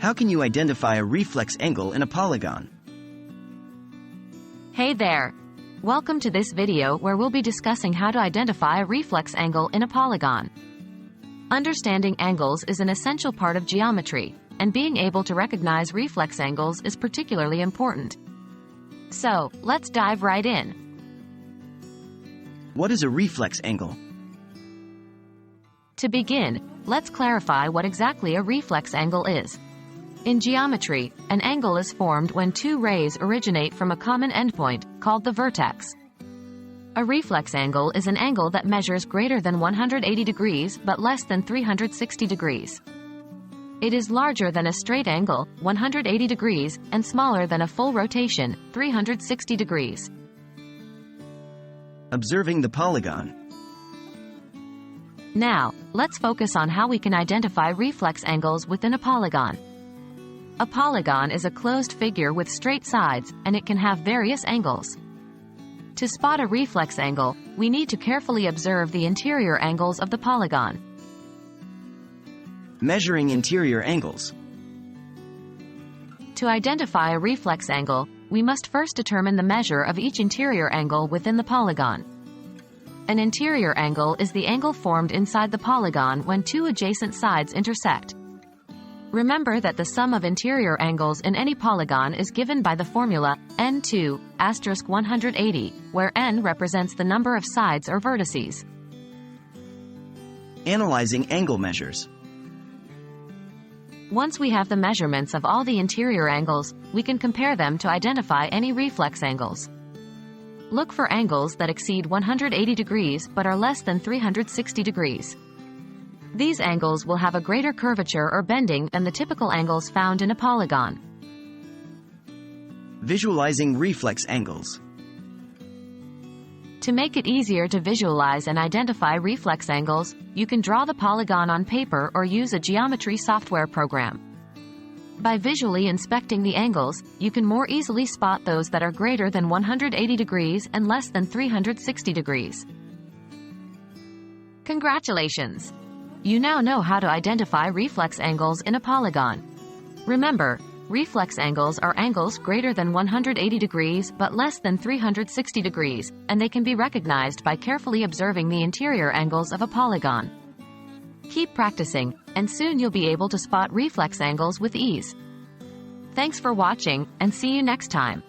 How can you identify a reflex angle in a polygon? Hey there! Welcome to this video where we'll be discussing how to identify a reflex angle in a polygon. Understanding angles is an essential part of geometry, and being able to recognize reflex angles is particularly important. So, let's dive right in. What is a reflex angle? To begin, let's clarify what exactly a reflex angle is. In geometry, an angle is formed when two rays originate from a common endpoint, called the vertex. A reflex angle is an angle that measures greater than 180 degrees but less than 360 degrees. It is larger than a straight angle, 180 degrees, and smaller than a full rotation, 360 degrees. Observing the polygon. Now, let's focus on how we can identify reflex angles within a polygon. A polygon is a closed figure with straight sides, and it can have various angles. To spot a reflex angle, we need to carefully observe the interior angles of the polygon. Measuring interior angles. To identify a reflex angle, we must first determine the measure of each interior angle within the polygon. An interior angle is the angle formed inside the polygon when two adjacent sides intersect. Remember that the sum of interior angles in any polygon is given by the formula n2 * 180, where n represents the number of sides or vertices. Analyzing angle measures. Once we have the measurements of all the interior angles, we can compare them to identify any reflex angles. Look for angles that exceed 180 degrees but are less than 360 degrees. These angles will have a greater curvature or bending than the typical angles found in a polygon. Visualizing reflex angles. To make it easier to visualize and identify reflex angles, you can draw the polygon on paper or use a geometry software program. By visually inspecting the angles, you can more easily spot those that are greater than 180 degrees and less than 360 degrees. Congratulations! You now know how to identify reflex angles in a polygon. Remember, reflex angles are angles greater than 180 degrees but less than 360 degrees, and they can be recognized by carefully observing the interior angles of a polygon. Keep practicing, and soon you'll be able to spot reflex angles with ease. Thanks for watching, and see you next time.